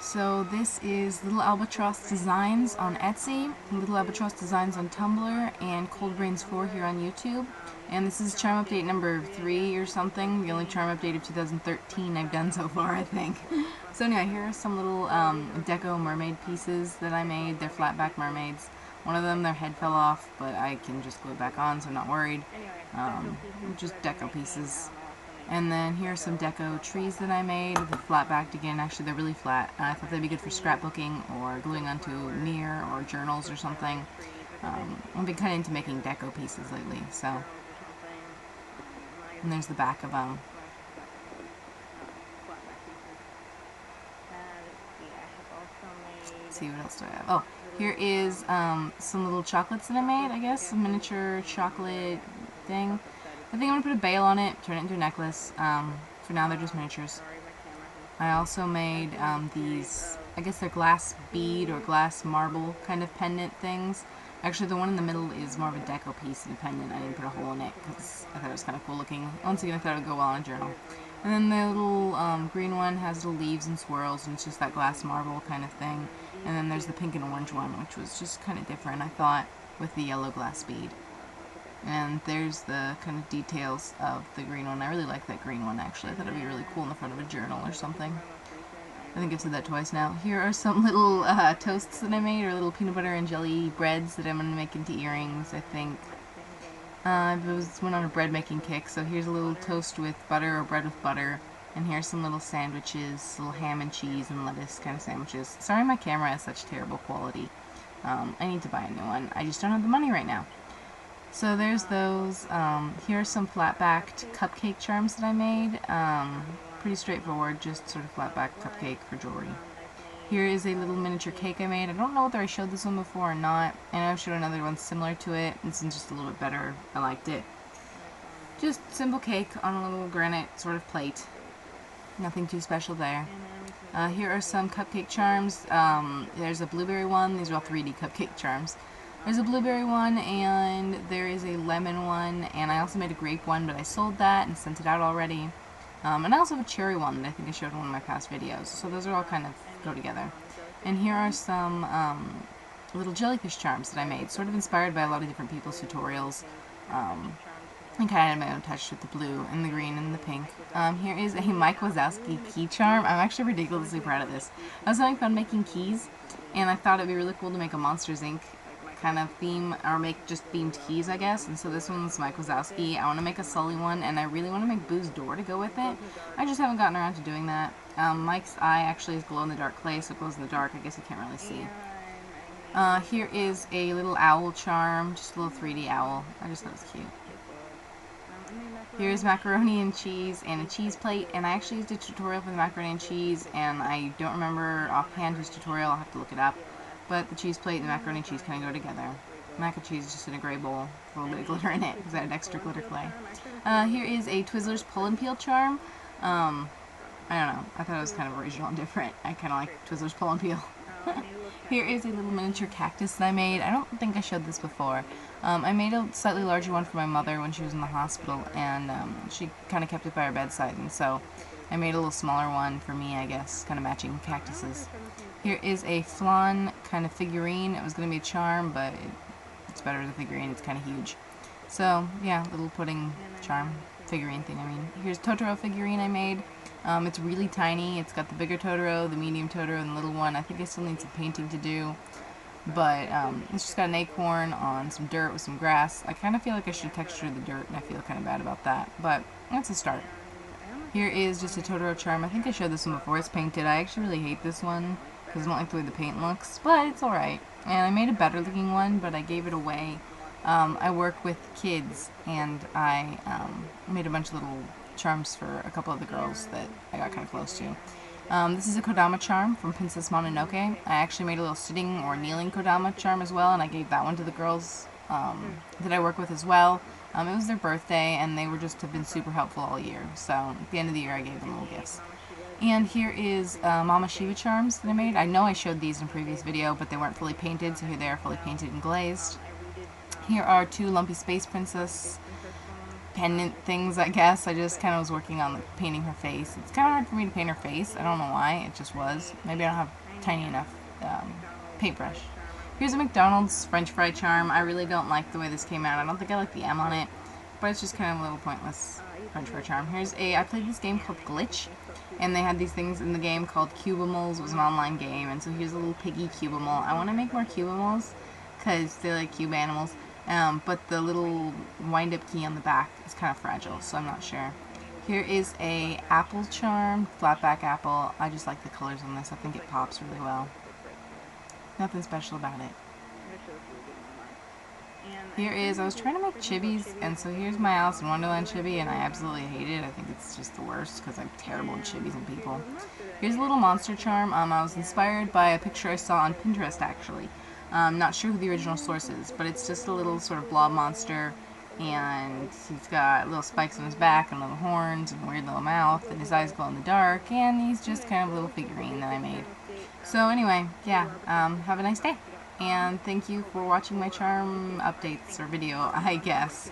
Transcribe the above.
So this is Little Albatross Designs on Etsy, Little Albatross Designs on Tumblr, and Cold Brains 4 here on YouTube. And this is charm update number 3 or something, the only charm update of 2013 I've done so far, I think. So anyway, here are some little deco mermaid pieces that I made. They're flat back mermaids. One of them, their head fell off, but I can just glue it back on, so I'm not worried. Just deco pieces. And then here are some deco trees that I made. They're flat backed again. Actually, they're really flat. I thought they'd be good for scrapbooking or gluing onto mirror or journals or something. I've been kind of into making deco pieces lately, so. And there's the back of them. Let's see, what else do I have? Oh, here is some little chocolates that I made, I guess. A miniature chocolate thing. I think I'm going to put a bail on it, turn it into a necklace. For now, they're just miniatures. I also made these, I guess they're glass bead or glass marble kind of pendant things. Actually, the one in the middle is more of a deco piece and pendant. I didn't put a hole in it because I thought it was kind of cool looking. Once again, I thought it would go well on a journal. And then the little green one has little leaves and swirls, and it's just that glass marble kind of thing. And then there's the pink and orange one, which was just kind of different, I thought, with the yellow glass bead. And there's the kind of details of the green one. I really like that green one, actually. I thought it would be really cool in the front of a journal or something. I think I've said that twice now. Here are some little toasts that I made, or little peanut butter and jelly breads that I'm going to make into earrings, I think. I went on a bread making kick, so here's a little toast with butter or bread with butter. And here's some little sandwiches, little ham and cheese and lettuce kind of sandwiches. Sorry my camera has such terrible quality. I need to buy a new one. I just don't have the money right now. So there's those. Here are some flat-backed cupcake charms that I made. Pretty straightforward, just sort of flat-backed cupcake for jewelry. Here is a little miniature cake I made. I don't know whether I showed this one before or not. I know I've showed another one similar to it. This one's just a little bit better. I liked it. Just simple cake on a little granite sort of plate. Nothing too special there. Here are some cupcake charms. There's a blueberry one. These are all 3D cupcake charms. There's a blueberry one, and there is a lemon one, and I also made a grape one, but I sold that and sent it out already. And I also have a cherry one that I think I showed in one of my past videos, so those are all kind of go together. And here are some little jellyfish charms that I made, sort of inspired by a lot of different people's tutorials. And kind of had my own touch with the blue and the green and the pink. Here is a Mike Wazowski key charm. I'm actually ridiculously proud of this. I was having fun making keys, and I thought it'd be really cool to make a Monsters, Inc. kind of theme, or make just themed keys, I guess. And so this one's Mike Wazowski. I want to make a Sully one, and I really want to make Boo's door to go with it. I just haven't gotten around to doing that. Mike's eye actually is glow-in-the-dark clay, so it glows in the dark. I guess you can't really see. Here is a little owl charm, just a little 3D owl. I just thought it was cute. Here's macaroni and cheese and a cheese plate, and I actually used a tutorial for the macaroni and cheese, and I don't remember offhand whose tutorial. I'll have to look it up. But the cheese plate and the macaroni and cheese kind of go together. Mac and cheese is just in a gray bowl with a little bit of glitter in it because I had extra glitter clay. Here is a Twizzlers pull and peel charm. I don't know. I thought it was kind of original and different. I kind of like Twizzlers pull and peel. Here is a little miniature cactus that I made. I don't think I showed this before. I made a slightly larger one for my mother when she was in the hospital, and she kind of kept it by her bedside, and so I made a little smaller one for me, I guess, kind of matching cactuses. Here is a flan kind of figurine. It was going to be a charm, but it's better as a figurine. It's kind of huge. So, yeah, little pudding charm figurine thing, I mean. Here's Totoro figurine I made. It's really tiny. It's got the bigger Totoro, the medium Totoro, and the little one. I think I still need some painting to do. But it's just got an acorn on some dirt with some grass. I kind of feel like I should texture the dirt, and I feel kind of bad about that. But that's a start. Here is just a Totoro charm. I think I showed this one before. It's painted. I actually really hate this one because I don't like the way the paint looks, but it's alright. And I made a better looking one, but I gave it away. I work with kids, and I made a bunch of little charms for a couple of the girls that I got kind of close to. This is a Kodama charm from Princess Mononoke. I actually made a little sitting or kneeling Kodama charm as well, and I gave that one to the girls that I work with as well. It was their birthday, and they have been super helpful all year. So at the end of the year, I gave them little gifts. And here is Mama Shiva charms that I made. I know I showed these in a previous video, but they weren't fully painted, so here they are fully painted and glazed. Here are two Lumpy Space Princess pendant things, I guess. I just kind of was working on like, painting her face. It's kind of hard for me to paint her face. I don't know why. It just was. Maybe I don't have tiny enough paintbrush. Here's a McDonald's French fry charm. I really don't like the way this came out. I don't think I like the M on it, but it's just kind of a little pointless French fry charm. I played this game called Glitch, and they had these things in the game called Cubimals. It was an online game, and so here's a little piggy Cubimal. I want to make more Cubimals because they like cube animals, but the little wind-up key on the back is kind of fragile, so I'm not sure. Here is a apple charm, flatback apple. I just like the colors on this. I think it pops really well. Nothing special about it. I was trying to make chibis, and so here's my Alice in Wonderland chibi, and I absolutely hate it. I think it's just the worst, because I'm terrible at chibis and people. Here's a little monster charm. I was inspired by a picture I saw on Pinterest, actually. Not sure who the original source is, but it's just a little sort of blob monster, and he's got little spikes on his back, and little horns, and a weird little mouth, and his eyes glow in the dark, and he's just kind of a little figurine that I made. So anyway, yeah, have a nice day. And thank you for watching my charm updates, or video, I guess.